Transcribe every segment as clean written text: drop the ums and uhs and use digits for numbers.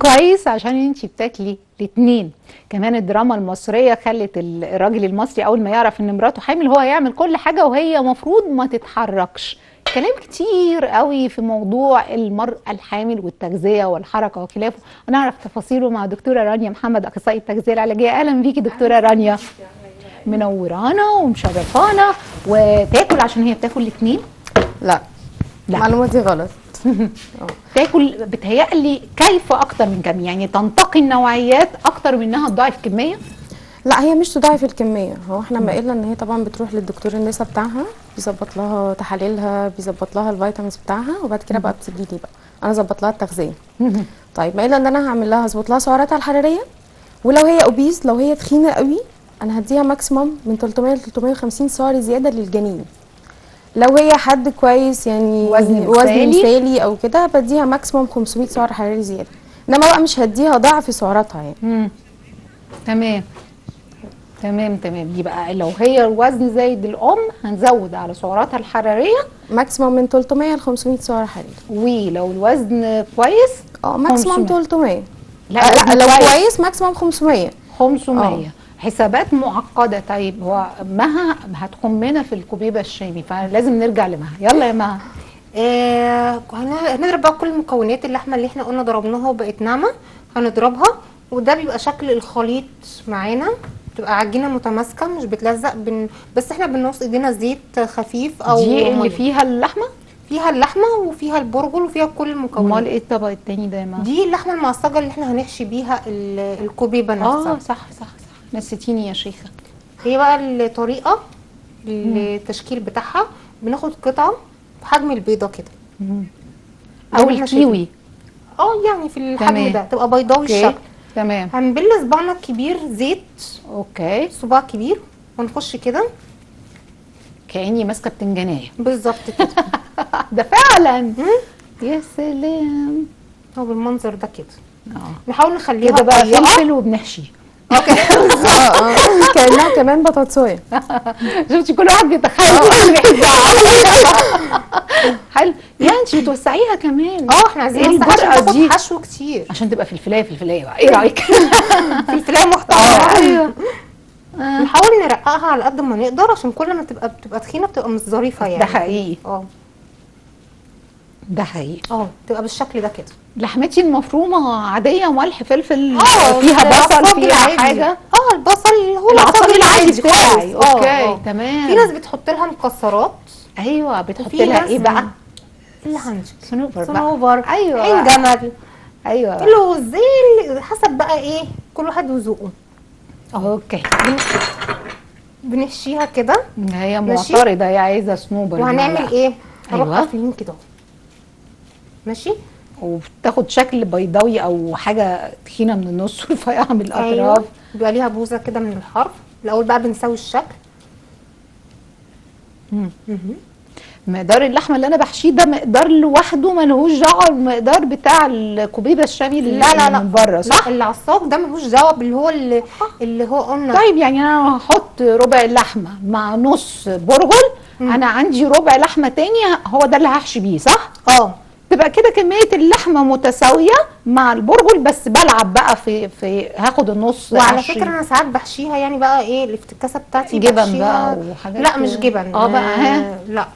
كويس عشان انت بتاكلي الاتنين. كمان الدراما المصريه خلت الراجل المصري اول ما يعرف ان مراته حامل هو يعمل كل حاجه وهي مفروض ما تتحركش. كلام كتير قوي في موضوع المرأة الحامل والتغذية والحركة وخلافه، ونعرف تفاصيله مع دكتورة رانيا محمد أخصائية التغذية العلاجية. أهلا بيكي دكتورة رانيا، منورانا ومشرفانا. وتاكل عشان هي بتاكل الاثنين؟ لا، المعلومة دي غلط. تاكل بتهيألي كيف أكتر من كم؟ يعني تنتقي النوعيات أكتر من إنها تضاعف كمية؟ لا، هي مش تضاعف الكميه. هو احنا ما قلنا ان هي طبعا بتروح للدكتور النسا بتاعها، بيظبط لها تحاليلها، بيظبط لها الفيتامينز بتاعها، وبعد كده بقى بتيجي لي بقى انا اظبط لها التغذيه. طيب ما قلنا ان انا هعمل لها اظبط لها سعراتها الحراريه، ولو هي اوبيز، لو هي تخينه قوي، انا هديها ماكسيمم من 300 ل 350 سعر زياده للجنين. لو هي حد كويس يعني وزن مثالي او كده، بديها ماكسيمم 500 سعر حراري زياده، انما بقى مش هديها ضعف سعراتها يعني. تمام تمام تمام. يبقى لو هي الوزن زايد الام هنزود على سعراتها الحراريه ماكسيمم من 300 ل 500 سعر حراري. ولو الوزن كويس ماكسيمم 300. لا لو كويس ماكسيمم 500. 500. حسابات معقده. طيب هو مها هتخمنا في الكوبيبه الشامي، فلازم نرجع لمها. يلا يا مها. هنضرب بقى كل مكونات اللحمه اللي احنا قلنا ضربناها وبقت ناعمه، هنضربها، وده بيبقى شكل الخليط معانا. بتبقى عجينه متماسكه مش بتلزق بس احنا بنوص ايدينا زيت خفيف او دي اللي فيها اللحمه؟ فيها اللحمه وفيها البرغل وفيها كل المكونات. امال ايه الطبق التاني ده يا مها؟ دي اللحمه المعصجه اللي احنا هنحشي بيها الكوبيبه نفسها. صح صح صح، نسيتيني يا شيخه. هي بقى الطريقه التشكيل بتاعها، بناخد قطعه بحجم البيضه كده او الكيوي. يعني في الحجم ده تبقى بيضاوي الشكل. تمام. هنبل صباعنا الكبير زيت. اوكي. صباع كبير ونخش كده كأني ماسكه بتنجانيه بالظبط كده. ده فعلا. يا سلام. هو بالمنظر ده كده. نحاول نخليها كده بقى فلفل وبنحشي. اوكي. كأنها كمان بطاطسايه. شفتي كل واحد بيتخيل حلو. يعني انت بتوسعيها كمان؟ احنا عايزين ناخد حشو كتير عشان تبقى فلفلايه بقى. ايه رايك؟ فلفلايه محترمه. ايوه. نحاول نرققها على قد ما نقدر، عشان كل ما بتبقى تخينه بتبقى مش ظريفه يعني. ده حقيقي. ده حقيقي. تبقى بالشكل ده كده. لحمتي المفرومه عاديه، ملح فلفل، فيها بصل، فيها حاجه؟ البصل هو العصاج العادي بتاعي. اوكي تمام. في ناس بتحط لها مكسرات. ايوه. بتحط لها ايه بقى؟ اللي عندك صنوبر. ايوه. عين جمل. ايوه. اللوز حسب بقى ايه كل واحد وذوقه. اوكي. بنحشيها كده. هي معترضه، هي عايزه صنوبر. وهنعمل ايه؟ هنروح قافلين كده ماشي، وبتاخد شكل بيضاوي او حاجه تخينه من النص ورفيعه من الاطراف. بيبقى ليها بوزه كده من الحرف. الاول بقى بنسوي الشكل. مقدار اللحمه اللي انا بحشيه ده مقدار لوحده، ملهوش دعوه بالمقدار بتاع الكوبيبه الشامي اللي من بره، صح؟ لا، العصاج ده ملهوش دعوه اللي هو قلنا. طيب يعني انا هحط ربع اللحمه مع نص برغل. انا عندي ربع لحمه تاني، هو ده اللي هحشي بيه، صح؟ تبقى كده كميه اللحمه متساويه مع البرغل، بس بلعب بقى في هاخد النص. وعلى فكره انا ساعات بحشيها يعني بقى ايه الافتكاسه بتاعتي، جبن بقى وحاجات. لا مش جبن. بقى لا،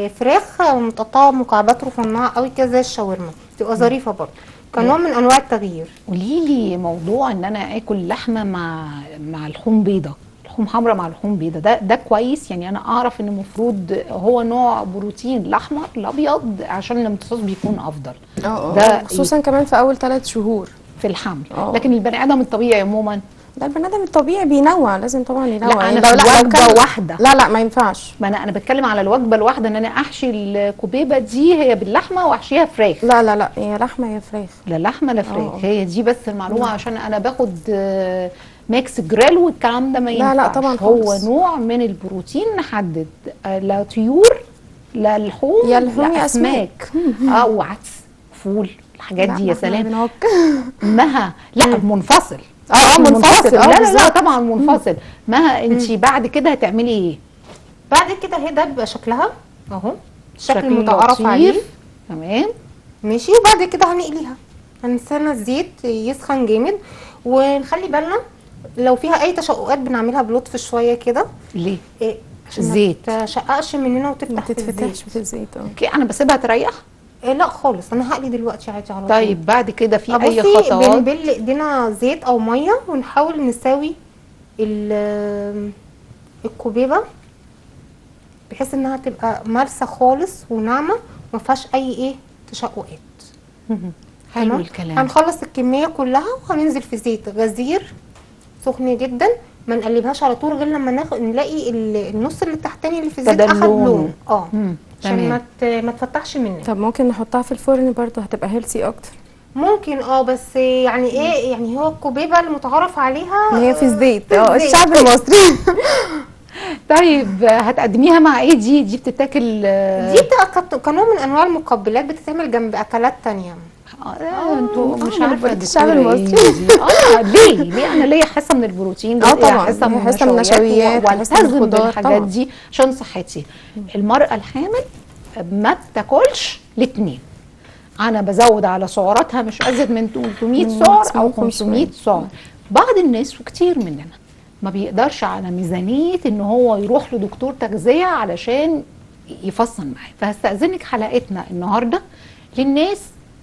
فراخ متقطعه مكعبات رفيعه قوي كده زي الشاورما، بتبقى ظريفه برضه كنوع من انواع التغيير. قولي لي موضوع ان انا اكل لحمه مع لحوم بيضه، لحوم حمراء مع لحوم بيضه، ده كويس؟ يعني انا اعرف ان المفروض هو نوع بروتين الاحمر الابيض عشان الامتصاص بيكون افضل. ده خصوصا كمان في اول 3 شهور في الحمل. لكن البني ادم الطبيعي عموما، ده البني ادم الطبيعي بينوع، لازم طبعا ينوع. لا، انا يعني في وجبه واحده. لا ما ينفعش. ما انا بتكلم على الوجبه الواحده، ان انا احشي الكوبيبه دي هي باللحمه واحشيها فراخ. لا هي لحمه يا فراخ. لا لحمه لا فراخ. هي دي بس المعلومه، عشان انا باخد ميكس جريل والكلام ده ما ينفعش. لا طبعا هو نوع من البروتين نحدد، لا طيور لا لحوم يا لحوم يا اسماك. وعدس فول الحاجات دي. يا سلام. مها لا منفصل. منفصل. لا طبعا منفصل. مها انت بعد كده هتعملي ايه؟ بعد كده هي ده بيبقى شكلها اهو، الشكل المتعارف عليه. تمام ماشي. وبعد كده هنقليها. هنستنى الزيت يسخن جامد، ونخلي بالنا لو فيها اي تشققات بنعملها بلطف شويه كده، ليه؟ عشان الزيت. ما تشققش مننا ما وتفتح في تتفتحش الزيت. في الزيت. اوكي، انا بسيبها تريح. لا خالص، انا هقلي دلوقتي عادي على طول. طيب بعد كده في اي بصي، خطوات؟ بنبل ايدينا زيت او ميه ونحاول نساوي الكوبيبه بحيث انها تبقى مالسه خالص وناعمه وما فيهاش اي تشققات. حلو تمام؟ الكلام. هنخلص الكميه كلها وهننزل في زيت غزير سخن جدا، ما نقلبهاش على طول غير لما نلاقي النص اللي تحتاني اللي في الزيت ابتدى اخد اللون. لون. عشان تمام. ما تفتحش مننا. طب ممكن نحطها في الفرن برضو هتبقى هيلثي اكتر. ممكن بس يعني ايه، يعني هو الكوبيبه المتعارف عليها ان هي في الزيت. في الزيت. الشعب المصري. طيب هتقدميها مع ايه دي بتتاكل؟ دي بتبقى كنوع من انواع المقبلات، بتتعمل جنب اكلات تانية. انتوا مش من عارفه الشعب الدكتورة إيه المصري. دي. ليه انا ليا حاسه من البروتين، ليا طبعا حاسه من حاسه من النشويات، حاسه من والتزم الخضار بالحاجات طبعا. دي عشان صحتي. المراه الحامل ما بتاكلش الاتنين. انا بزود على سعراتها مش ازيد من 300 سعر او 500 سعر. بعض الناس وكتير مننا ما بيقدرش على ميزانيه ان هو يروح لدكتور تغذيه علشان يفصل معاه. فهستأذنك حلقتنا النهارده للناس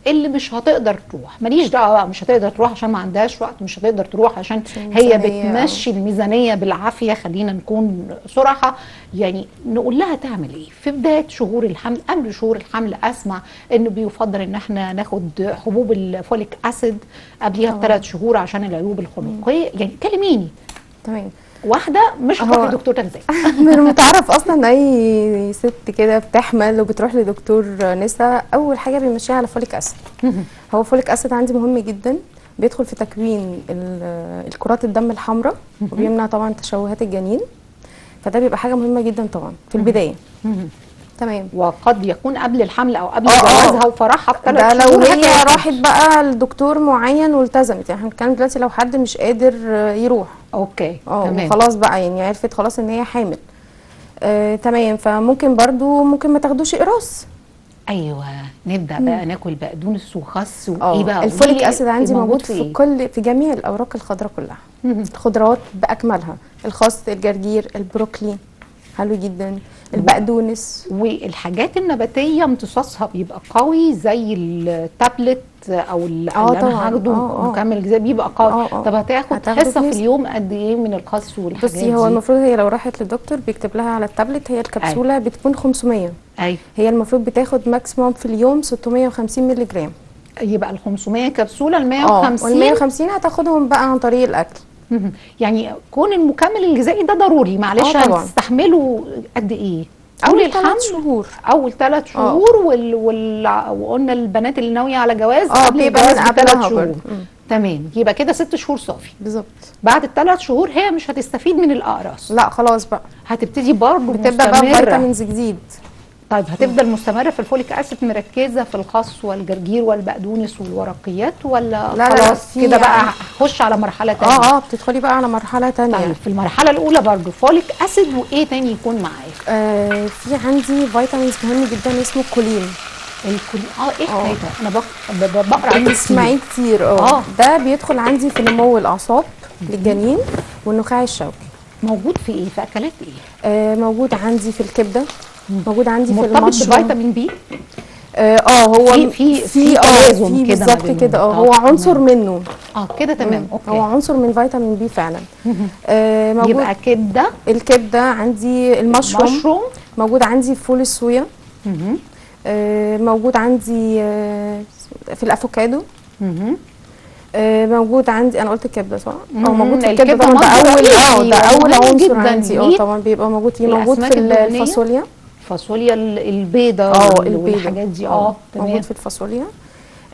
اللي مش هتقدر تروح. ماليش دعوه بقى مش هتقدر تروح عشان ما عندهاش وقت، مش هتقدر تروح عشان هي بتمشي الميزانيه بالعافيه. خلينا نكون صراحه، يعني نقول لها تعمل ايه في بدايه شهور الحمل. قبل شهور الحمل اسمع انه بيفضل ان احنا ناخد حبوب الفوليك اسيد قبليها ب3 شهور عشان العيوب الخلقيه. يعني كلميني تمام. واحده مش هتروح لدكتور تغذيه. من المتعارف اصلا اي ست كده بتحمل وبتروح لدكتور نساء اول حاجه بيمشيها على فوليك اسيد. هو فوليك اسيد عندي مهم جدا، بيدخل في تكوين الكرات الدم الحمراء وبيمنع طبعا تشوهات الجنين، فده بيبقى حاجه مهمه جدا طبعا في البدايه. تمام. وقد يكون قبل الحمل او قبل جوازها وفرحها ب3 ده شهور. لو هي راحت بقى لدكتور معين والتزمت. يعني احنا بنتكلم دلوقتي لو حد مش قادر يروح. اوكي تمام. خلاص بقى يعني عرفت خلاص ان هي حامل. تمام. فممكن برضو ممكن ما تاخدوش اقراص. ايوه، نبدا بقى ناكل بقدونس وخس وايه بقى. الفوليك اسيد عندي موجود في في جميع الاوراق الخضراء كلها. الخضروات باكملها، الخس، الجرجير، البروكلي حلو جدا، البقدونس. والحاجات النباتيه امتصاصها بيبقى قوي زي التابلت او اللي انا هاخده مكمل غذائي بيبقى قوي. طب هتاخد حصه في اليوم قد ايه من الخس والحاجات دي؟ بصي، هو المفروض هي لو راحت للدكتور بيكتب لها على التابلت، هي الكبسوله بتكون 500. ايوه. هي المفروض بتاخد ماكسيموم في اليوم 650 مللي جرام. يبقى ال 500 كبسوله، ال 150 وال 150 هتاخدهم بقى عن طريق الاكل. يعني كون المكمل الغذائي ده ضروري. معلش هتستحمله قد ايه؟ اول 3 شهور. اول 3 شهور وقلنا البنات اللي ناويه على جواز قبل الجواز ب3 شهور. تمام، يبقى كده 6 شهور صافي. بالظبط. بعد ال3 شهور هي مش هتستفيد من الاقراص. لا خلاص بقى هتبتدي برضه بتبدا بقى فيتامينز جديد. طيب هتفضل مستمره في الفوليك اسيد مركزه في الخس والجرجير والبقدونس والورقيات، ولا لا خلاص كده بقى هخش على مرحله ثانيه؟ بتدخلي بقى على مرحله ثانيه. طيب في المرحله الاولى برضه فوليك اسيد وايه تاني يكون معايا؟ في عندي فيتامينز مهم جدا اسمه كولين. الكولين ايه حكايته؟ انا بقرا عنه بتسمعيه كتير. ده بيدخل عندي في نمو الاعصاب للجنين والنخاع الشوكي. موجود في ايه؟ في اكلات ايه؟ موجود عندي في الكبده، موجود عندي في المشروم. مرتبط بفيتامين بي؟ هو في تلازم كده بالظبط كده. هو عنصر منه. كده تمام. اوكي. هو عنصر من فيتامين بي فعلا. موجود. يبقى كبده. الكبده عندي، المشروم موجود عندي في فول الصويا. موجود عندي في الافوكادو. موجود عندي، انا قلت الكبده صح؟ موجود في الكبده طبعا. ده اول عنصر عندي. طبعا بيبقى موجود فيه. موجود في الفاصوليا، الفاصوليا البيضاء والحاجات دي. تمام. موجود في الفاصوليا.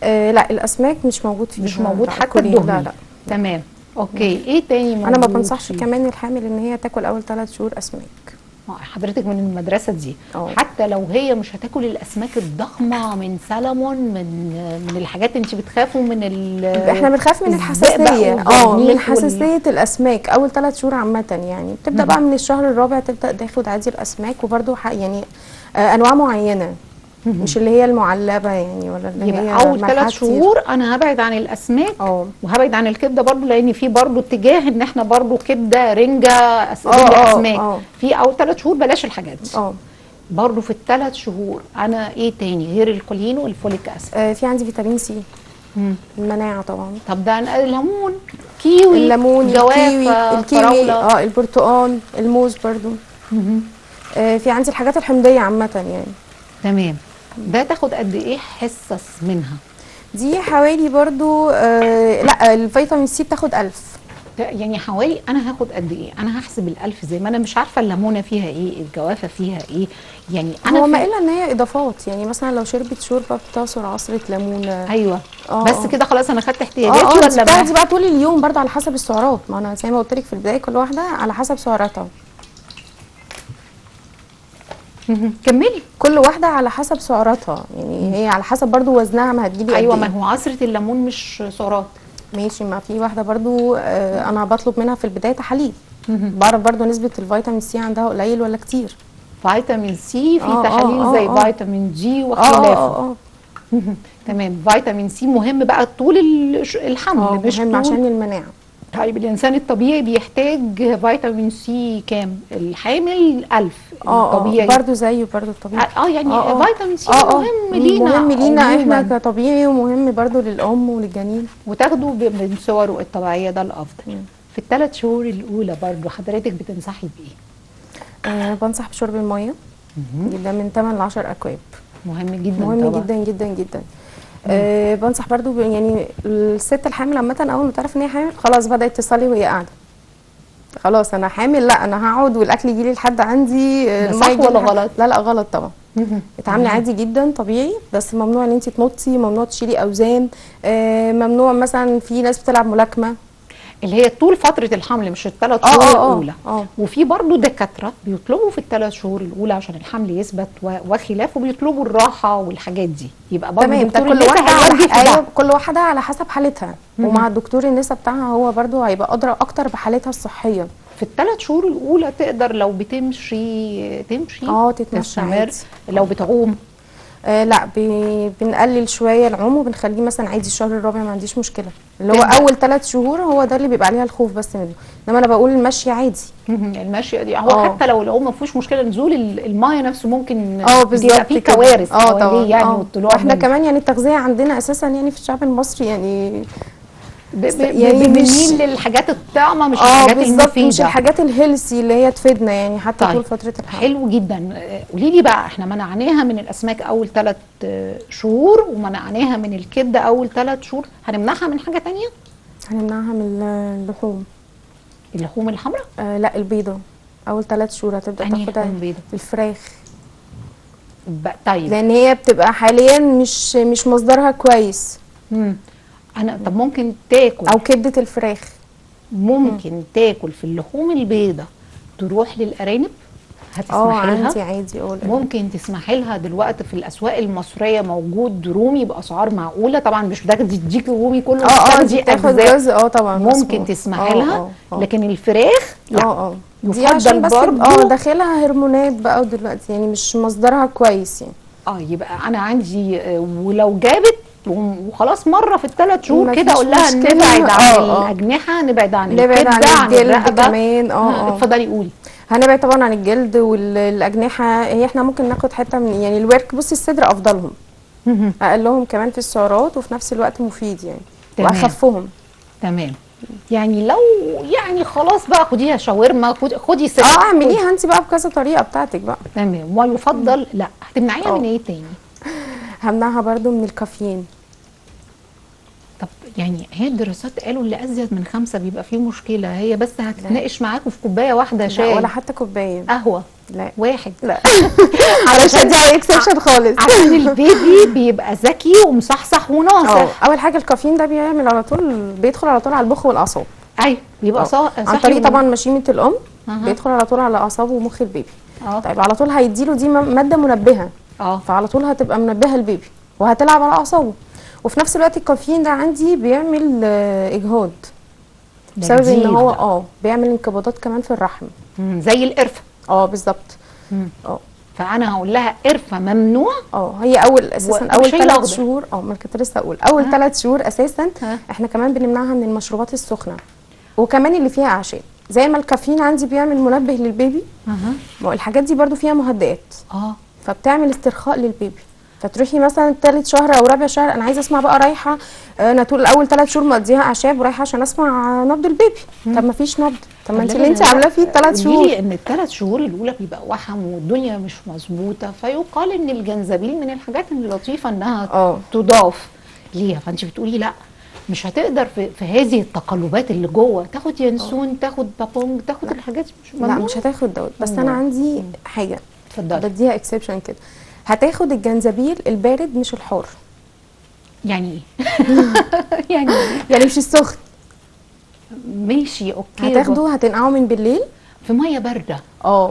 لا الاسماك مش موجود فيها. مش موجود حتى الدهن. لا. تمام. اوكي. ايه تاني موجود؟ انا ما بنصحش كمان الحامل ان هي تاكل اول 3 شهور اسماك. حضرتك من المدرسه دي. حتى لو هي مش هتاكل الاسماك الضخمه من سلمون، من الحاجات انت بتخافوا من احنا بنخاف من الحساسيه. من حساسيه الاسماك اول 3 شهور عامه. يعني بتبدا بقى من الشهر الرابع تبدا تاخد عادي الاسماك، وبرده يعني انواع معينه. مش اللي هي المعلبه يعني، ولا اللي هي يبقى اول 3 ملحها كتير. شهور انا هبعد عن الاسماك اه وهبعد عن الكبده برضو، لان في برضو اتجاه ان احنا برضو كبده رنجه اه اسماك. اه في اول 3 شهور بلاش الحاجات دي. اه برضو في ال3 شهور انا ايه تاني غير الكولين والفوليك اسيد؟ في عندي فيتامين سي، مم. المناعه طبعا. طب ده الليمون، كيوي، الليمون، جوافه، الكيوي، فراوله. البرتقال، الموز برضو. مهم. في عندي الحاجات الحمضيه عامه يعني. تمام. ده تاخد قد ايه حصص منها؟ دي حوالي برضو لا الفيتامين سي بتاخد 1000. يعني حوالي انا هاخد قد ايه؟ انا هحسب ال1000 زي ما انا مش عارفه الليمونه فيها ايه، الجوافه فيها ايه، يعني انا هو ما الا ان هي اضافات، يعني مثلا لو شربت شوربه بتعصر عصره ليمونه. ايوه. اه بس كده خلاص انا خدت احتياجاتي انت ولا بتاخدي بقى طول اليوم برضو على حسب السعرات، ما انا زي ما قلت لك في البدايه كل واحده على حسب سعراتها. كملي. كل واحده على حسب سعراتها، يعني هي على حسب برضو وزنها ما هتجيبي ايوه، قد ما ايه. هو عصره الليمون مش سعرات. ماشي، ما في واحده برضو انا بطلب منها في البدايه تحاليل، بعرف برضو نسبه الفيتامين سي عندها قليل ولا كتير. فيتامين سي في اه تحاليل زي فيتامين جي وخلافه. تمام. فيتامين سي مهم بقى طول الحمل مش مهم طول. عشان المناعه. طيب الانسان الطبيعي بيحتاج فيتامين سي كام؟ الحامل 1000 الطبيعي. برضو زيه برضو الطبيعي. يعني فيتامين سي مهم لينا مهم لينا عموماً. احنا كطبيعي، ومهم برضو للام وللجنين. وتاخده من صوره الطبيعيه ده الافضل. في ال3 شهور الاولى برضو حضرتك بتنصحي بايه؟ بنصح بشرب الميه جدا من 8 ل 10 اكواب. مهم جدا مهم طبعا. جدا جدا جدا. بنصح برضو يعني الست الحامل عامه اول ما تعرف ان هي حامل خلاص بدات تصلي وهي قاعده. خلاص انا حامل، لا انا هقعد والاكل يجي لي لحد عندي. ده المية صح يجيلي ولا لحد- غلط؟ لا لا غلط طبعا. اتعاملي عادي جدا طبيعي، بس ممنوع ان انت تنطي، ممنوع تشيلي اوزان. ممنوع مثلا في ناس بتلعب ملاكمه. اللي هي طول فتره الحمل مش ال3 شهور الاولى. اه وفي برضو دكاتره بيطلبوا في ال3 شهور الاولى عشان الحمل يثبت وخلافه بيطلبوا الراحه والحاجات دي. يبقى برضو تمام. ده دكتور كل النساء واحده هيوجه في ده. كل واحده على حسب حالتها، ومع الدكتور النساء بتاعها هو برضو هيبقى ادرى اكتر بحالتها الصحيه. في ال3 شهور الاولى تقدر لو بتمشي تمشي تتمشى تستمر. عادي. لو بتعوم لا بنقلل شويه العوم وبنخليه مثلا عادي الشهر الرابع ما عنديش مشكله، اللي هو تبدأ. اول 3 شهور هو ده اللي بيبقى عليها الخوف بس منه. انما انا بقول المشي عادي. المشي دي هو حتى لو العوم ما فيهوش مشكله، نزول المايه نفسه ممكن بالظبط بيبقى فيه كده. كوارث طبعا حواليه يعني والطلوع واحنا منه. كمان يعني التغذيه عندنا اساسا يعني في الشعب المصري يعني يعني بنميل للحاجات الطعمه مش الحاجات بالظبط، المفيده، مش الحاجات الهيلسي اللي هي تفيدنا يعني حتى طول فتره الحمل. حلو جدا. قولي لي بقى، احنا منعناها من الاسماك اول 3 شهور ومنعناها من الكبده اول 3 شهور، هنمنعها من حاجه تانية؟ هنمنعها من اللحوم. اللحوم الحمراء؟ لا البيضه اول 3 شهور هتبدا تاخدها. الفراخ. طيب لان هي بتبقى حاليا مش مصدرها كويس. انا طب ممكن تاكل او كبده الفراخ. ممكن تاكل في اللحوم البيضة تروح للارانب؟ هتسمحي لها؟ عندي عادي. ممكن تسمحي لها دلوقتي في الاسواق المصريه موجود رومي باسعار معقوله، طبعا مش بتاخدي تديكي الرومي كله، دي بتاخد جزء طبعا ممكن تسمحي لها. لكن الفراخ لا. دي عشان بس داخلها هرمونات بقى دلوقتي يعني مش مصدرها كويس يعني. يبقى انا عندي ولو جابت وخلاص مره في ال3 شهور كده اقول لها نبعد عن الاجنحه، نبعد عن الكبده، عن الجلد كمان. اتفضلي قولي. هنبعد طبعا عن الجلد والاجنحه. هي احنا ممكن ناخد حته من يعني الورك. بصي الصدر افضلهم، اقلهم كمان في السعرات وفي نفس الوقت مفيد يعني. واخفهم. تمام. يعني لو يعني خلاص بقى خديها شاورما، خدي صدر. اعمليها انت بقى بكذا طريقه بتاعتك بقى. تمام. ويفضل لا هتمنعيها من ايه تاني؟ همنعها برضو من الكافيين. طب يعني هي الدراسات قالوا اللي ازيد من 5 بيبقى فيه مشكله، هي بس هتتناقش معاكم في كوبايه واحده شاي ولا حتى كوبايه قهوه. لا 1 لا علشان دي اكسبشن خالص. عشان البيبي بيبقى ذكي ومصحصح وناصح. اول حاجه الكافيين ده بيعمل على طول، بيدخل على طول على المخ والاعصاب. ايوه بيبقى صح عن طريق طبعا مشيمه الام. بيدخل على طول على اعصاب ومخ البيبي. طيب على طول هيديله دي ماده منبهه. فعلى طول هتبقى منبهه البيبي وهتلعب على اعصابه. وفي نفس الوقت الكافيين ده عندي بيعمل اجهاض بسبب ان هو بيعمل انقباضات كمان في الرحم زي القرفه. بالظبط. فانا هقول لها قرفه ممنوع. هي اول اساسا اول وشاي 3 الأخضر. شهور، ما أنا كنت لسه اقول اول 3 شهور اساسا ها. احنا كمان بنمنعها من المشروبات السخنه، وكمان اللي فيها اعشاب زي ما الكافيين عندي بيعمل منبه للبيبي، ما هو الحاجات دي برضو فيها مهدئات فبتعمل استرخاء للبيبي. فتروحي مثلا تالت شهر او رابع شهر انا عايزه اسمع بقى رايحه، انا طول الاول 3 شهور مقضيها اعشاب ورايحه عشان اسمع نبض البيبي. طب ما فيش نبض، طب ما انت اللي انت عاملاه فيه ال3 شهور. قولي لي ان ال3 شهور الاولى بيبقى وحم والدنيا مش مظبوطه، فيقال ان الجنزبيل من الحاجات اللطيفه انها تضاف ليها. فانت بتقولي لا مش هتقدر في هذه التقلبات اللي جوه تاخد ينسون، تاخد بابونج، تاخد الحاجات مش لا مش هتاخد دوت، بس انا عندي حاجه اتفضلي. بديها اكسبشن كده، هتاخد الجنزبيل البارد مش الحار. يعني ايه؟ يعني مش السخن. ماشي اوكي. هتاخده هتنقعه من بالليل في ميه بارده.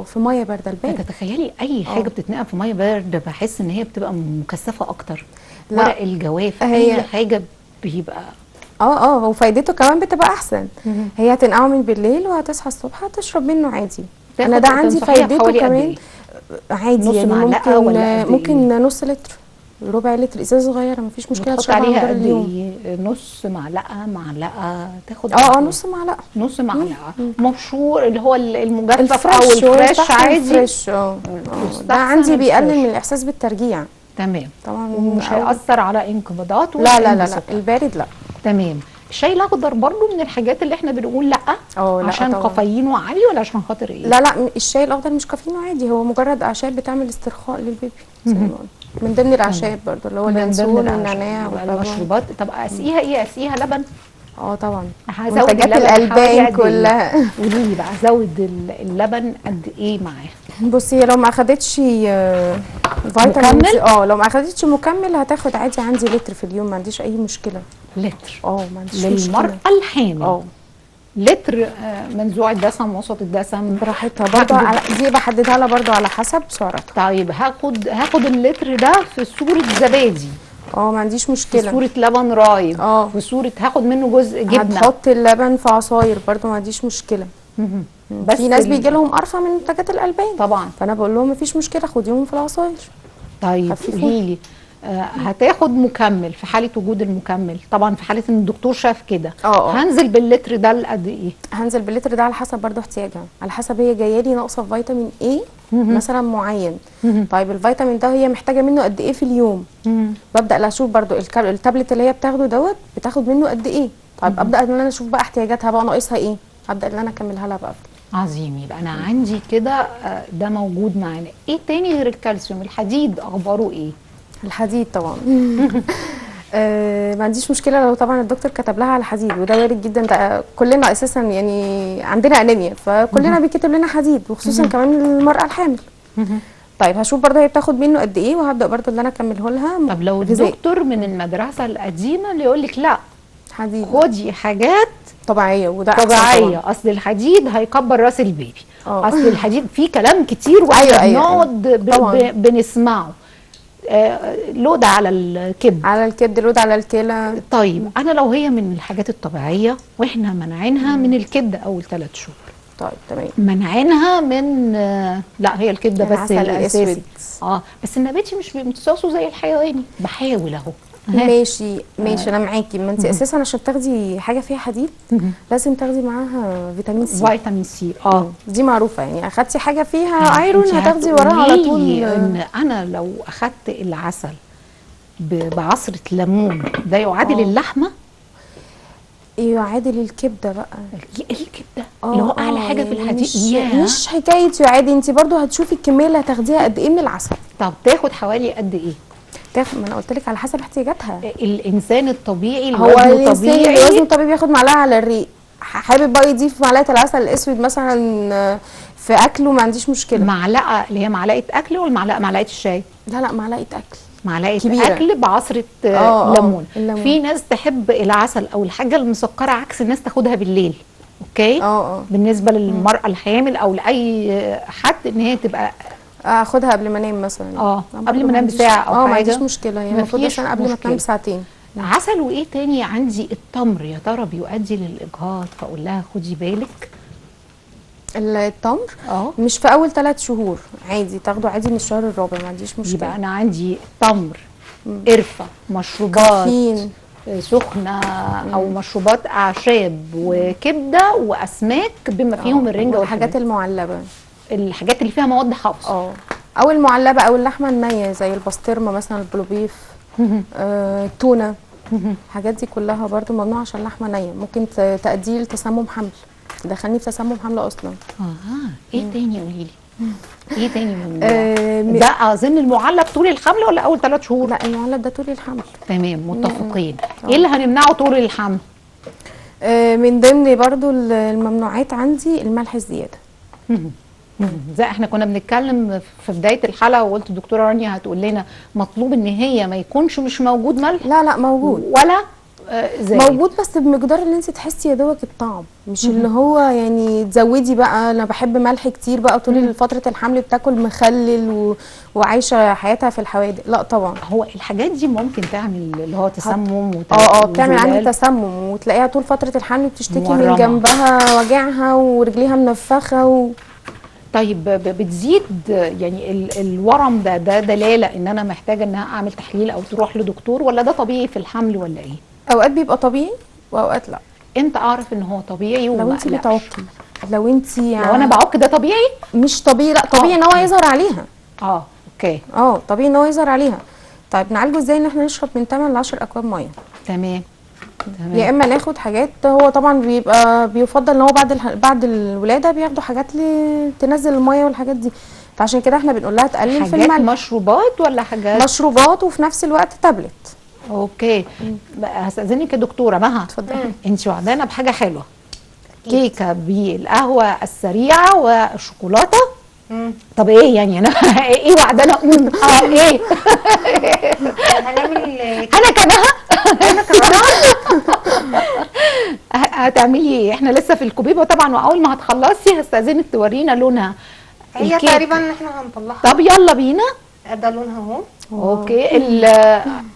في ميه بارده البارد. تتخيلي اي حاجه بتتنقع في ميه بارده بحس ان هي بتبقى مكثفه اكتر. لا. ورق الجواف هي اي حاجه بيبقى وفايدته كمان بتبقى احسن. هي هتنقعه من بالليل وهتصحى الصبح هتشرب منه عادي. انا ده عندي فايدته كمان عادي، نص يعني معلقة ولا قد ممكن نص لتر، ربع لتر، ازازه صغيره مفيش مشكله تحط عليها قد ايه؟ نص معلقه، معلقه تاخد نص معلقه. نص معلقه مبشور اللي هو المجفف او الفريش عادي. الفريش ده عندي بيقلل من الاحساس بالترجيع. تمام طبعا ومش هيأثر على انقباضات لا لا لا, لا. البارد لا. تمام. الشاي الاخضر برضو من الحاجات اللي احنا بنقول لا عشان كافيينه عالي ولا عشان خاطر ايه؟ لا الشاي الاخضر مش كافيينه عادي، هو مجرد اعشاب بتعمل استرخاء للبيبي من ضمن الاعشاب برضو اللي هو اليانسون والنعناع والمشروبات. طب اسقيها ايه؟ اسقيها لبن؟ طبعا منتجات الالبان كلها. قولي لي بقى ازود اللبن قد ايه معاها؟ بصي لو ما اخدتش فيتامين لو ما اخدتش مكمل هتاخد عادي عندي لتر في اليوم، ما عنديش اي مشكله. لتر؟ ما عنديش للمرأة الحامل. لتر منزوع الدسم، وسط الدسم، براحتها برضه. دي بحددها لها برضه على حسب سعراتها. طيب هاخد اللتر ده في صورة زبادي. ما عنديش مشكله. في صورة لبن رايب. في صورة هاخد منه جزء جبنه. هتحط اللبن في عصاير برضه ما عنديش مشكله. بس في ناس بيجي لهم قرفه من منتجات الالبان طبعا، فانا بقول لهم مفيش مشكله خديهم في العصاير. طيب قولي لي هتاخد مكمل في حاله وجود المكمل، طبعا في حاله ان الدكتور شاف كده هنزل باللتر ده لقد ايه؟ هنزل باللتر ده على حسب برضه احتياجها، على حسب هي جايه لي ناقصه في فيتامين ايه مثلا معين. طيب الفيتامين ده هي محتاجه منه قد ايه في اليوم؟ ببدا اشوف برضه التابلت اللي هي بتاخده دوت بتاخد منه قد ايه. طيب ابدا ان انا اشوف بقى احتياجاتها بقى ناقصها ايه، ابدا ان انا اكملها لها بقى. عظيم. يبقى انا عندي كده ده موجود معانا. ايه تاني غير الكالسيوم؟ الحديد اخباره ايه؟ الحديد طبعا ما عنديش مشكله لو طبعا الدكتور كتب لها على حديد، وده وارد جدا. ده كلنا اساسا يعني عندنا انيميا فكلنا بيكتب لنا حديد، وخصوصا كمان المراه الحامل. طيب هشوف برضه هي بتاخد منه قد ايه وهبدا برضه ان انا اكمله لها. طب لو الدكتور من المدرسه القديمه اللي يقول لك لا حديد خدي حاجات طبيعيه، وده طبيعيه، اصل الحديد هيكبر راس البيبي، اصل الحديد فيه كلام كتير واحنا بنقعد بنسمعه. لود على الكبد، لود على الكلى. طيب انا لو هي من الحاجات الطبيعيه واحنا منعينها من الكبده اول 3 شهور، طيب تمام، منعينها من لا هي الكبده بس الاساسي. بس النباتي مش بيمتصاصه زي الحيواني، بحاول اهو. ماشي انا معاكي. ما انت اساسا عشان تاخدي حاجه فيها حديد لازم تاخدي معاها فيتامين سي. فيتامين سي دي معروفه، يعني اخدتي حاجه فيها ايرون هتاخدي وراها على طول. ان انا لو اخدت العسل بعصره ليمون ده يعادل اللحمه؟ يعادل الكبده بقى. الكبده اللي هو اعلى حاجه في الحديد. مش حكايه يعادل، انت برضو هتشوفي الكميه اللي هتاخديها قد ايه من العسل. طب تاخد حوالي قد ايه؟ ما انا قلت لك على حسب احتياجاتها. الانسان الطبيعي هو الوزن الطبيعي بياخد معلقه على الريق، حابب بقى يضيف معلقه العسل الاسود مثلا في اكله ما عنديش مشكله. معلقه اللي هي معلقه اكل ولا معلقه الشاي؟ لا معلقه اكل، معلقه كبيرة. اكل بعصره ليمون. في ناس تحب العسل او الحاجه المسكره عكس الناس تاخدها بالليل. اوكي. بالنسبه للمراه الحامل او لاي حد ان هي تبقى اخدها قبل ما انام مثلا. قبل ما انام بساعه او حاجه. ما عنديش مشكله، يعني المفروض مثلا قبل ما تنام بساعتين. عسل. وايه تاني عندي؟ التمر يا ترى بيؤدي للاجهاض، فاقول لها خدي بالك. التمر اه مش في اول 3 شهور، عادي تاخده عادي من الشهر الرابع، ما عنديش يبقى مشكله. انا عندي تمر، قرفه، مشروبات كافيين. سخنه او مشروبات اعشاب وكبده واسماك بما فيهم الرنجه والحاجات والحاجات المعلبه. الحاجات اللي فيها مواد حافظ. اه، او المعلبه او اللحمه النيه زي البسطرمه مثلا، البلوبيف، التونه. الحاجات دي كلها برضو ممنوع عشان لحمه نيه، ممكن تؤدي لتسمم حمل، تدخلني في تسمم حمل اصلا. ايه تاني قولي لي؟ ايه تاني من م- ده اظن المعلب طول الحمل ولا اول 3 شهور؟ لا، المعلب ده طول الحمل. تمام متفقين. ايه اللي هنمنعه طول الحمل؟ من ضمن برضو الممنوعات عندي الملح الزياده. زي احنا كنا بنتكلم في بدايه الحلقه وقلت الدكتوره رانيا هتقول لنا مطلوب ان هي ما يكونش مش موجود ملح لا لا، موجود. ولا زايد. موجود بس بمقدار اللي انت تحسي يا دوبك الطعم، مش اللي هو يعني تزودي بقى. انا بحب ملح كتير بقى طول فتره الحمل، بتاكل مخلل وعايشه حياتها في الحوادق، لا طبعا. هو الحاجات دي ممكن تعمل اللي هو تسمم بتعمل عندي وزلال. تسمم، وتلاقيها طول فتره الحمل بتشتكي مورمة. من جنبها وجعها ورجليها منفخه طيب بتزيد يعني الورم ده دلاله ان انا محتاجه انها اعمل تحليل او تروح لدكتور، ولا ده طبيعي في الحمل ولا ايه؟ اوقات بيبقى طبيعي واوقات لا. امتى اعرف ان هو طبيعي لو وما انت اقلقش؟ بتعكي، لو انت لو انا بعك ده طبيعي؟ مش طبيعي، لا طبيعي ان هو يظهر عليها. اوكي. طبيعي ان هو يظهر عليها. طيب نعالجه ازاي؟ ان احنا نشرب من 8 ل 10 اكواب ميه. تمام. يا اما ناخد حاجات، هو طبعا بيبقى بيفضل ان هو بعد الولاده بياخدوا حاجات تنزل الميه والحاجات دي، فعشان كده احنا بنقول لها تقلل في حاجات الملح. مشروبات ولا حاجات مشروبات وفي نفس الوقت تابلت. اوكي. بقى هستأذنك يا دكتوره مها، اتفضلي. انت وعدانا بحاجه حلوه، كيكه بالقهوه السريعه والشوكولاته. طب ايه يعني انا ايه وعدانا ايه هنعمل انا كمان هتعملي ايه؟ احنا لسه في الكوبيبه طبعا، واول ما هتخلصي هستأذنك تورينا لونها. هي الكيك. تقريبا احنا هنطلعها. طب يلا بينا. ده لونها اهو. اوكي.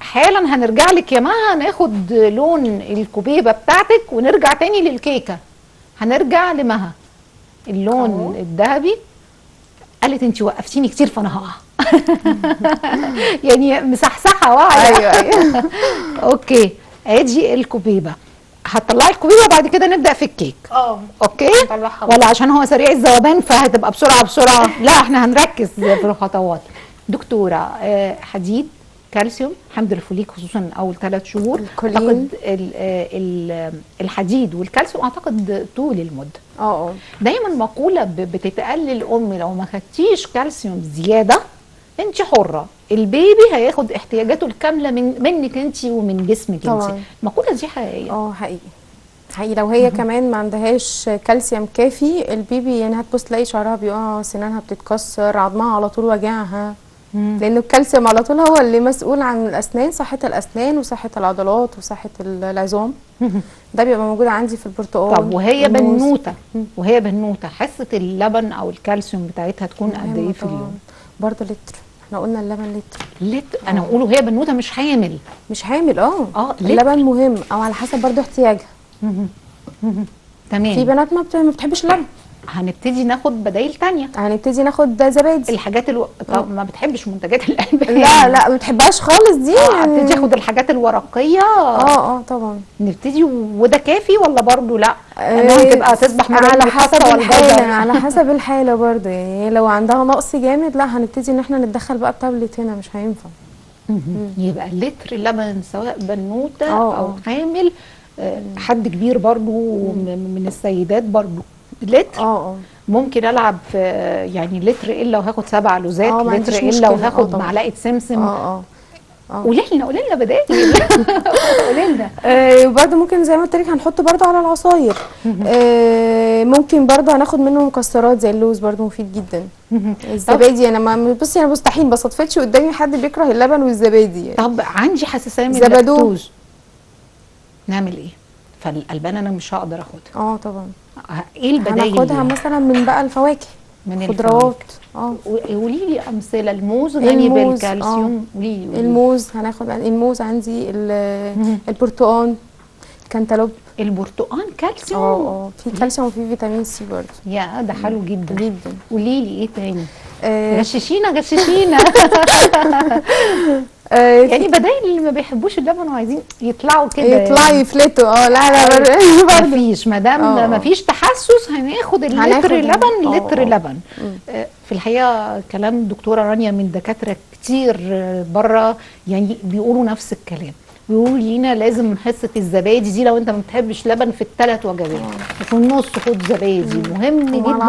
حالا هنرجع لك يا مها ناخد لون الكوبيبه بتاعتك ونرجع تاني للكيكه. هنرجع لمها اللون أهو. الذهبي. قالت انت وقفتيني كتير فانا هقع. يعني مصحصحه واعيه. ايوه. اوكي. ادي الكوبيبه. هتطلعي الكوبيبه بعد كده نبدا في الكيك. اوكي. نطلعها ولا عشان هو سريع الذوبان فهتبقى بسرعه بسرعه؟ لا احنا هنركز في الخطوات. دكتوره، حديد، كالسيوم، حمض الفوليك خصوصا اول 3 شهور. الكولين. اعتقد الحديد والكالسيوم اعتقد طول المده. دايما مقوله بتتقال للام لو ما خدتيش كالسيوم زياده انت حره، البيبي هياخد احتياجاته الكامله منك انت ومن جسمك انت. طبعا. المقوله دي حقيقيه؟ حقيقي لو هي كمان ما عندهاش كالسيوم كافي، البيبي يعني هتبص تلاقي شعرها بيقع، سنانها بتتكسر، عظمها على طول وجعها. لانه الكالسيوم على طول هو اللي مسؤول عن الاسنان، صحه الاسنان وصحه العضلات وصحه العظام. ده بيبقى موجود عندي في البرتقال. طب وهي بنوته حصه اللبن او الكالسيوم بتاعتها تكون قد ايه في اليوم؟ برضه لتر. احنا قلنا اللبن لتر. انا اقوله هي بنوته مش حامل. مش حامل. لتر. اللبن مهم، او على حسب برضه احتياجها. تمام. في بنات ما بتحبش اللبن. هنبتدي ناخد بدايل تانية. هنبتدي ناخد زبادي. الحاجات طب ما بتحبش منتجات الألبان؟ لا ما بتحبهاش خالص دي. ابتدي اخد الحاجات الورقيه. طبعا. نبتدي وده كافي ولا برضه لا؟ انها تبقى تصبح على حسب الحاله. على حسب الحاله برضه، يعني لو عندها نقص جامد لا، هنبتدي ان احنا نتدخل بقى بتابلت هنا، مش هينفع. يبقى لتر لبن سواء بنوته او حامل. حد كبير برضه من السيدات برضه لتر. ممكن العب في يعني لتر الا وهاخد 7 لوزات، لتر الا وهاخد معلقه سمسم. قولي لنا بدائل. قولي لنا. برضه ممكن زي ما قلت لك هنحط برضه على العصاير. ممكن برضه هناخد منه مكسرات زي اللوز، برضه مفيد جدا. الزبادي انا بصي انا مستحيل ما صدفتش قدامي حد بيكره اللبن والزبادي يعني. طب عندي حساسيه من اللاكتوز، نعمل ايه؟ فالالبان انا مش هقدر اخدها. طبعا. ايه البدائل؟ هناخدها مثلا من بقى الفواكه، من خضروات. قولي لي امثله. الموز غني بالكالسيوم. قولي لي. الموز هناخد الموز عندي، البرتقال. كانتالوب. البرتقال كالسيوم. في كالسيوم وفي فيتامين سي برضه. يا ده حلو جدا جدا. قولي لي ايه تاني؟ آه غششينا غششينا. يعني بدايل اللي ما بيحبوش اللبن وعايزين يطلعوا كده يطلعوا يفلتوا. لا برضه مفيش، ما دام مفيش تحسس هناخد اللتر لبن لتر لبن. في الحقيقه كلام دكتوره رانيا من دكاتره كتير بره يعني بيقولوا نفس الكلام، بيقولوا لينا لازم حصه الزبادي دي لو انت ما بتحبش لبن في الثلاث وجبات وفي النص خد زبادي. مهم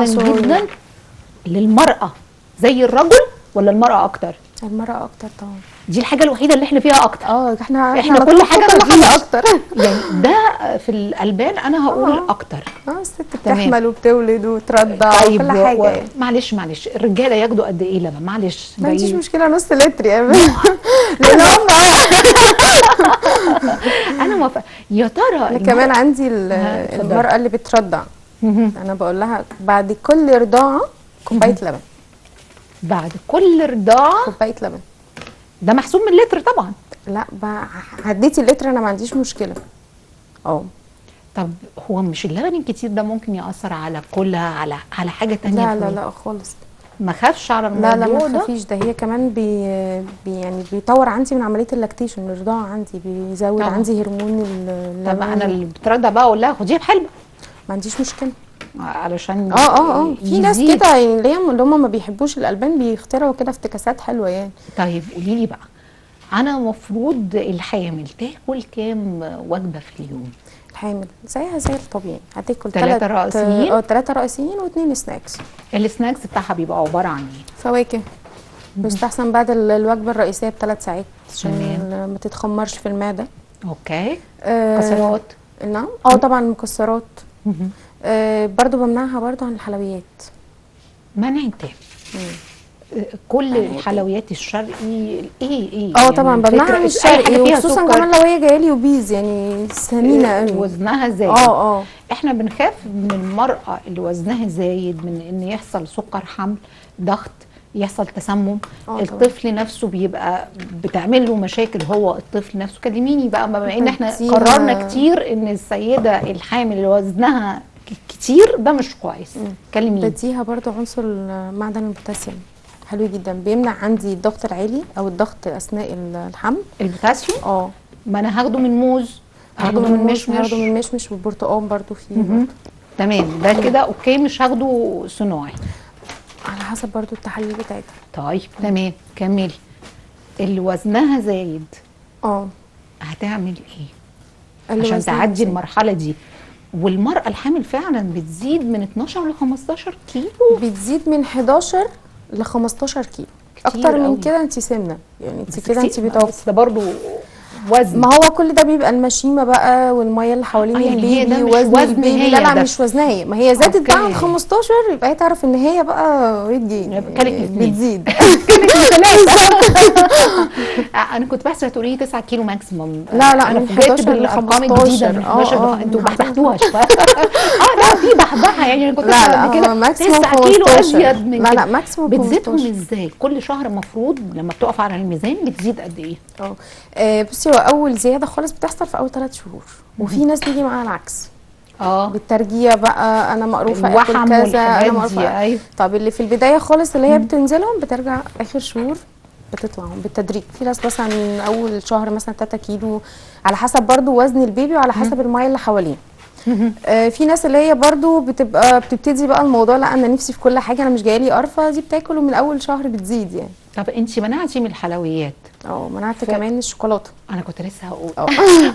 جدا جدا للمراه زي الرجل ولا المراه اكتر؟ المرأة اكتر طبعا. دي الحاجه الوحيده اللي احنا فيها اكتر. احنا كل حاجه اكتر. يعني ده في الالبان انا هقول اكتر. الست بتحمل وبتولد وترضع طيب وكل حاجه. معلش الرجاله ياخدوا قد ايه لبن؟ معلش ما عنديش مشكله نص لتر يعني. لان هم انا موافقه. يا ترى انا كمان عندي المراه اللي بترضع، انا بقول لها بعد كل رضاعه كوبايه لبن. بعد كل رضاعه كوبايه لبن. ده محسوب من اللتر طبعا. لا عديتي اللتر انا ما عنديش مشكله. طب هو مش اللبن الكتير ده ممكن ياثر على كلها على حاجه تانية؟ لا خالص. ما خافش على الموضوع ده؟ لا ما تخافيش، ده هي كمان يعني بيطور عندي من عمليه اللاكتيشن، الرضاعه عندي بيزود عندي هرمون اللبن. طب انا اللي بترضع بقى اقول لها خديها بحلبه. ما عنديش مشكله علشان في ناس كده يعني اللي هم ما بيحبوش الالبان بيخترعوا كده افتكاسات حلوه يعني. طيب قولي لي بقى، انا المفروض الحامل تاكل كام وجبه في اليوم؟ الحامل زيها زي الطبيعي هتاكل 3 رئيسيين. 3 رئيسيين و2 سناكس. السناكس بتاعها بيبقى عباره عن ايه؟ فواكه. بيستحسن بعد الوجبه الرئيسيه ب3 ساعات عشان ما تتخمرش في المعده. اوكي. مكسرات؟ نعم طبعا المكسرات. برضو بمنعها برضو عن الحلويات. منع تام. كل الحلويات الشرقي ايه طبعا بمنعها عن الشرقي، وخصوصا كمان لو هي جايه لي وبيز يعني سمينه قوي وزنها زايد. احنا بنخاف من المراه اللي وزنها زايد من ان يحصل سكر حمل، ضغط، يحصل تسمم. الطفل نفسه بيبقى بتعمل له مشاكل، هو الطفل نفسه. كلميني بقى بما ان احنا قررنا كتير ان السيده الحامل اللي وزنها كتير ده مش كويس. كلميني. بديها برضو عنصر معدن البوتاسيوم حلو جدا، بيمنع عندي الضغط العالي او الضغط اثناء الحمل. البوتاسيوم ما انا هاخده من موز، هاخده من مشمش، هاخده من مشمش والبرتقال برضو فيه. تمام ده كده اوكي، مش هاخده صناعي على حسب برضو التحاليل بتاعتها. طيب تمام كملي. اللي وزنها زايد هتعمل ايه عشان تعدي المرحله دي؟ والمراه الحامل فعلا بتزيد من 12 ل 15 كيلو. بتزيد من 11 ل 15 كيلو. اكتر من كده انت سمنه يعني، انت كده انت بس ده برضو وزن. ما هو كل ده بيبقى المشيمه بقى والميه اللي حوالين يعني البيبي وزن البيبي. لا مش وزنها هي، ما هي زادت بقى عن 15 يبقى هي تعرف ان هي بقى ويت جين بتزيد. انا كنت بحسب هتقولي 9 كيلو ماكسيموم. لا انا من 11 ل 15. انتوا بحبحتوها شويه. لا في بحبحه يعني. انا كنت قبل كده ماكسيموم 9 كيلو ازيد من لا ماكسيموم. بتزيدهم ازاي؟ كل شهر المفروض لما بتقف على الميزان بتزيد قد ايه؟ بصي هو اول زياده خالص بتحصل في اول 3 شهور، وفي ناس بيجي معاها العكس. بالترجيع بقى، انا مقروفه اكل كذا، انا مقروفه. أيوه. طب اللي في البدايه خالص اللي هي بتنزلهم بترجع اخر شهور بتطلعهم بالتدريج. في ناس مثلا اول شهر مثلا 3 كيلو على حسب برضو وزن البيبي وعلى حسب الميه اللي حواليه. في ناس اللي هي برضو بتبتدي بقى الموضوع، لا انا نفسي في كل حاجه، انا مش جايه لي قرفه، دي بتاكل ومن اول شهر بتزيد يعني. طب انت منعتي من الحلويات؟ منعت كمان الشوكولاته. انا كنت لسه هقول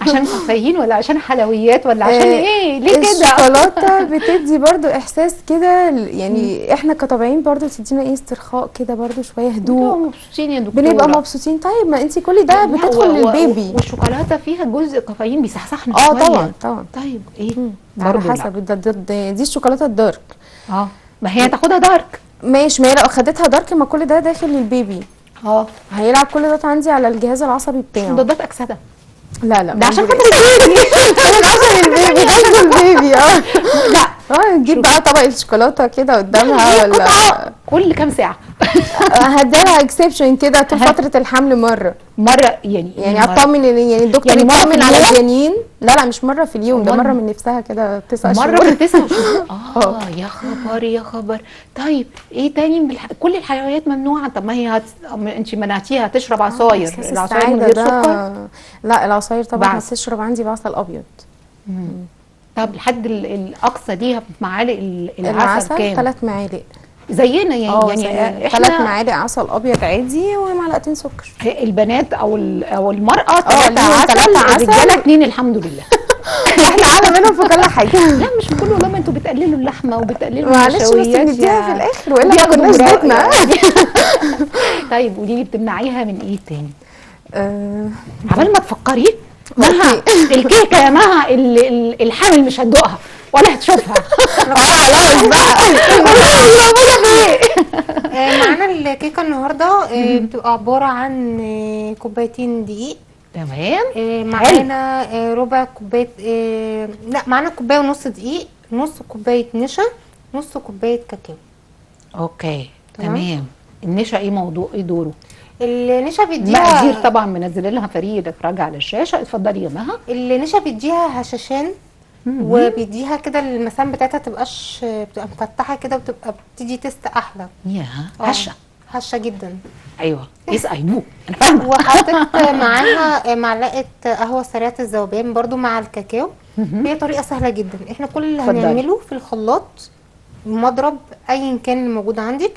عشان كافيين ولا عشان حلويات ولا عشان ايه؟ ليه كده؟ الشوكولاته بتدي برضو احساس كده يعني، احنا كطبيعيين برضو تدينا استرخاء كده برضو شويه هدوء. مبسوطين يا دكتوره. بنبقى مبسوطين. طيب ما انت كل ده بتدخل للبيبي. والشوكولاته فيها جزء كافيين بيصحصحنا شويه. طبعا. طيب ايه؟ على حسب دي الشوكولاته الدارك. ما هي هتاخدها دارك ماشي، ما هي لو اخدتها دارك ما كل ده داخل للبيبي. هيلعب كل ده عندي على الجهاز العصبي بتاعه. مضادات اكسده. لا ده عشان خاطر البيبي. عشان البيبي ده البيبي. لا نجيب بقى طبق الشوكولاته كده قدامها ولا كل كام ساعه هديلها اكسبشن كده طول فتره الحمل مره مره، يعني مرة. اطمن يعني الدكتور يعني مرة يطمن في على اليوم؟ الجنين. لا مش مره في اليوم، ده أمال؟ مره من نفسها كده 9 شهور. مره من 9 شهور. يا خبر يا خبر. طيب ايه تاني من كل الحلويات ممنوعه؟ طب ما هي انت منعتيها تشرب عصاير، إحساس العصاير من السعادة غير ده. سكر؟ لا العصاير طبعا بعسل. هتشرب عندي بعسل ابيض. طب لحد الاقصى دي معالق العسل العسل كام؟ 3 معالق. زينا يعني يعني احنا 3 معالق عسل ابيض عادي ومعلقتين سكر. البنات او المراه 3 ليهم عسل، 3 عسل. الرجاله 2 الحمد لله. احنا اعلى منهم في كل حاجه. لا مش في كل، والله ما انتوا بتقللوا اللحمه وبتقللوا معلش بس النشويات نديها في الاخر والا ما بياخدوا كناش براءة بيتنا. يعني. طيب قولي لي بتمنعيها من ايه تاني؟ عبال ما تفكري مها الكيكه يا مها الحامل مش هتدوقها ولا هتشوفها. خلاص بقى. معانا الكيكه النهارده بتبقى عباره عن كوبايتين دقيق. تمام. معانا ربع كوبايه، لا معانا كوبايه ونص دقيق، نص كوبايه نشا، نص كوبايه كاكاو. اوكي تمام. تمام. النشا ايه دوره؟ النشا بيديها مقادير طبعا منزله لها فريق راجع على الشاشه، اتفضلي يا مها. النشا بيديها هشاشان وبيديها كده المسام بتاعتها تبقاش بتبقى مفتحه كده وبتبقى بتدي تست احلى. يا هشه. هشه جدا. ايوه يس اي نو انا فاهمه. وحطيت معاها معلقه قهوه سريعه الذوبان برضو مع الكاكاو. هي طريقه سهله جدا. احنا كل اللي اتفضلي. هنعمله في الخلاط مضرب ايا كان اللي موجود عندك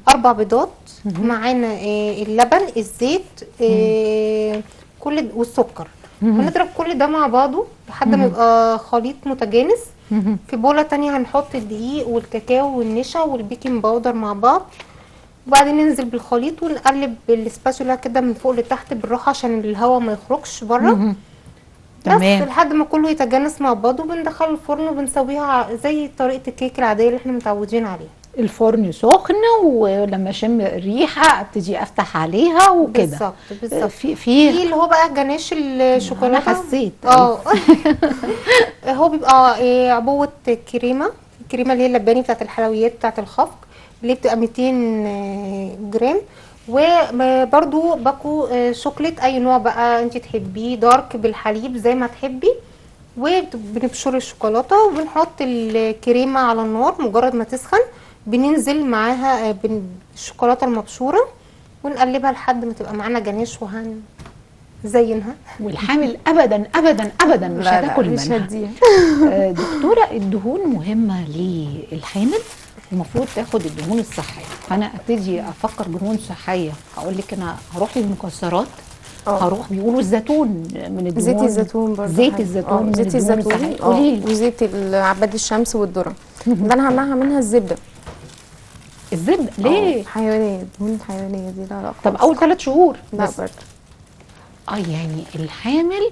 4 بيضات، معانا اللبن، الزيت، كل والسكر. هنضرب كل ده مع بعضه لحد ما يبقى خليط متجانس. في بوله تانية هنحط الدقيق والكاكاو والنشا والبيكنج باودر مع بعض، وبعدين ننزل بالخليط ونقلب بالسباتولا كده من فوق لتحت بالراحه عشان الهواء ما يخرجش بره. بس تمام. لحد ما كله يتجانس مع بعضه بندخله الفرن وبنسويها زي طريقه الكيك العاديه اللي احنا متعودين عليها. الفرن سخن ولما اشم الريحه ابتدي افتح عليها وكده. بالظبط. في اللي هو بقى جناش الشوكولاته. انا حسيت. هو بيبقى عبوه كريمه اللي هي اللباني بتاعت الحلويات بتاعت الخفق اللي بتبقى 200 جرام، وبرده باكو شوكليت اي نوع بقى انت تحبيه، دارك بالحليب زي ما تحبي، وبنبشر الشوكولاته وبنحط الكريمه على النار. مجرد ما تسخن بننزل معاها بالشوكولاته المبشوره ونقلبها لحد ما تبقى معانا جناش زينها. والحامل ابدا ابدا ابدا مش هتاكل مش منها. هديها. دكتوره الدهون مهمه للحامل، المفروض تاخد الدهون الصحيه، فانا ابتدي افكر دهون صحيه هقول لك انا هروح للمكسرات، هروح بيقولوا الزيتون من الدهون، زيت الزيتون برضه زيت الزيتون من زيت الدهون الزيتون الصحية. قولي لي وزيت عباد الشمس والذره. ده انا همنعها منها الزبده. الزبده ليه؟ حيوانيه، دهون حيوانيه دي لا طب اول 3 شهور لا بس. برضه يعني الحامل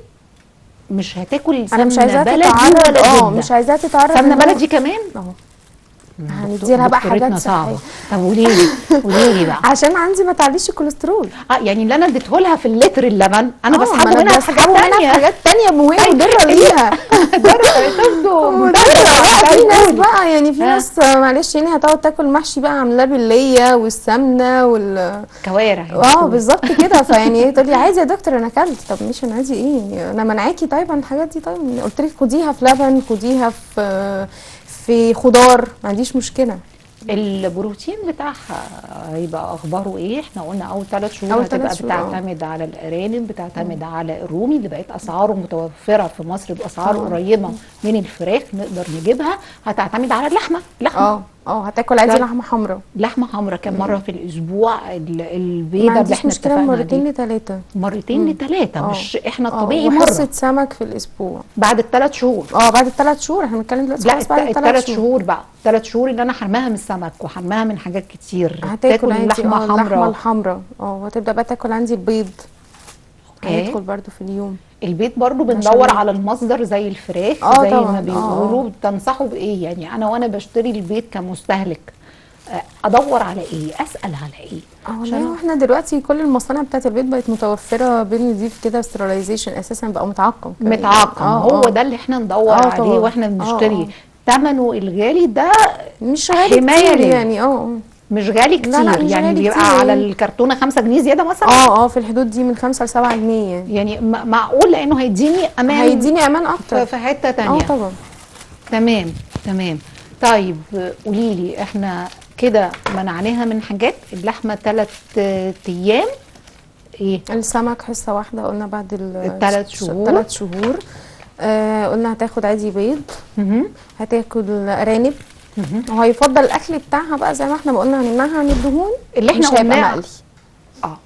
مش هتاكل انا سمنه مش عايزاها بلدي تتعرض ولا زبده. مش عايزاها تتعرض سمنه إن هو- بلدي كمان. هنديلها بقى دكتورتنا حاجات صعبه. صحيه طب قولي لي بقى. عشان عندي ما تعليش الكوليسترول. يعني اللي انا اديته لها في اللتر اللبن انا ما بسحبه أنا منها في بسحبه منها في حاجات تانية مهمه وضاره ليها. في ناس بقى يعني في ناس معلش يعني هتقعد تاكل محشي بقى عاملاه بالليه والسمنه كوارع. بالظبط كده. فيعني تقول لي عادي يا دكتور انا اكلت. طب مش انا عادي ايه؟ انا منعاكي طيب عن الحاجات دي؟ طيب قلت لك خديها في لبن، خديها في خضار، ما عنديش مشكله. البروتين بتاعها هيبقى اخباره ايه؟ احنا قلنا اول 3 شهور أول هتبقى 3 شهور بتعتمد على الارانب، بتعتمد على الرومي اللي بقت اسعاره متوفره في مصر باسعار قريبه من الفراخ نقدر نجيبها. هتعتمد على اللحمه. هتاكل عادي لحمه حمراء. لحمه حمراء كام مره في الاسبوع؟ البيضه ما اللي عنديش احنا مشكله اتفقنا مرتين عليه. ل3 مرتين ل3 مش احنا الطبيعي وحصه مره سمك في الاسبوع بعد ال3 شهور. بعد ال3 شهور احنا بنتكلم دلوقتي لا خلاص بعد ال3 ال3 شهور بقى 3 شهور اللي انا حرماها من السمك وحرماها من حاجات كتير. هتاكل عندي لحمه اللحمه حمراء. الحمراء وهتبدا بقى تاكل عندي البيض. هيدخل برضو في اليوم. البيض برضو بندور على المصدر زي الفراخ زي طبعاً. ما بيقولوا. بتنصحوا بايه يعني؟ وانا بشتري البيض كمستهلك ادور على ايه؟ اسال على ايه؟ عشان احنا دلوقتي كل المصانع بتاعت البيض بقت متوفره بنضيف كده ستيرلايزيشن اساسا بقى متعقم. هو ده اللي احنا ندور عليه واحنا بنشتري. ثمنه الغالي ده مش غالي حماية كتير ليه؟ يعني. مش غالي كتير، لا، مش يعني غالي بيبقى كتير. على الكرتونه 5 جنيه زياده مثلا. في الحدود دي من 5 ل7 جنيه يعني. يعني معقول، لانه هيديني امان، هيديني امان اكتر. في حته تانية. طبعا. تمام تمام. طيب قولي لي، احنا كده منعناها من حاجات. اللحمه 3 ايام، ايه السمك حصه واحده قلنا بعد ال3 شهور. 3 شهور. قلنا هتاخد عادي بيض، هتاكل ارانب، وهيفضل الاكل بتاعها بقى زي ما احنا ما قلنا هنمنعها عن الدهون اللي احنا مش هيبقى قلناه. مقلي.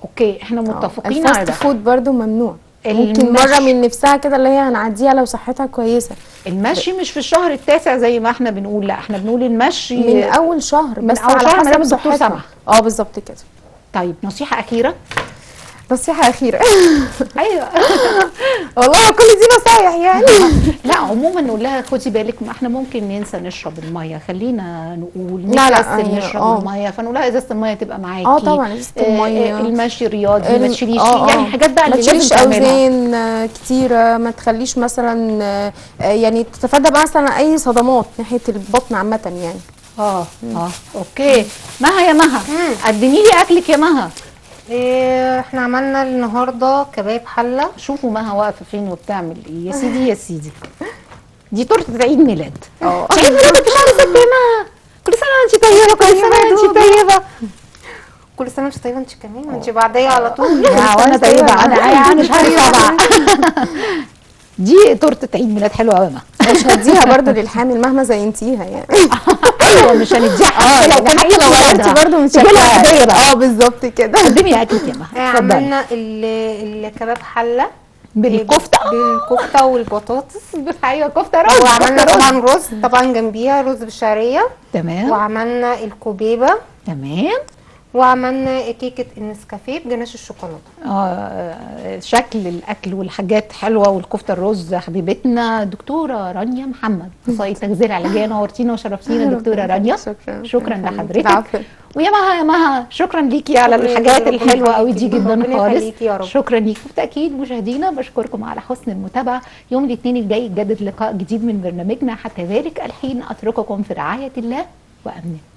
اوكي، احنا متفقين على الفاست ده. فود برضو ممنوع. ممكن المشي. مره من نفسها كده اللي هي هنعديها لو صحتها كويسه. المشي مش في الشهر التاسع زي ما احنا بنقول، لا احنا بنقول المشي من اول شهر، من بس أول على شهر ما دام حسب الدكتور صحتها. سمح. بالظبط كده. طيب نصيحه اخيره. نصيحه اخيره. ايوه. والله كل دي نصايح يعني. لا عموما نقول لها خدي بالك، ما احنا ممكن ننسى نشرب الميه، خلينا نقول لا، نكسل هي نشرب الميه، فنقول لها ازازه الميه تبقى معاكي. طبعا ازازه الميه. المشي رياضي، ما تشيليش يعني حاجات بقى ما اللي لازم تشيليش تعملها. اوزان كتيره، ما تخليش مثلا يعني تتفادى بقى مثلا اي صدمات ناحيه البطن عامه يعني. اوكي. مها يا مها، قدمي لي اكلك يا مها. احنا عملنا النهارده كباب حله. شوفوا مها واقفه فين وبتعمل ايه. يا سيدي يا سيدي، دي تورته عيد ميلاد. عيد ميلادك في شهر 6 يا مها. كل سنه وانت طيبه، كل سنه وانت طيبه. كل سنه وانت طيبه انت كمان، انت بعديه على طول. وانا طيبه، انا شهر 7. دي تورته عيد ميلاد حلوه قوي. مش هديها برضو للحامل مهما زينتيها يعني. ايوه مش هنديها. لو غيرتي برضو مش هديها. بالظبط كده. قدمي اكلك يا مها. عملنا الكباب حله بالكفته. بالكفته والبطاطس. ايوه كفته رز. وعملنا طبعا رز، طبعا جنبيها رز بالشعريه. تمام. وعملنا الكوبيبه. تمام. وعملنا كيكه النسكافيه بجناش الشوكولاته. شكل الاكل والحاجات حلوه، والكفته الرز حبيبتنا دكتوره رانيا محمد، اخصائيه التغذيه العلاجيه. نورتينا وشرفتينا دكتوره رانيا. شكرا لحضرتك. ويا مها يا مها، شكرا ليكي على الحاجات الحلوه قوي دي جدا خالص. شكرا ليكي. بالتاكيد مشاهدينا بشكركم على حسن المتابعه. يوم الاثنين الجاي يتجدد لقاء جديد من برنامجنا، حتى ذلك الحين اترككم في رعايه الله وامنه.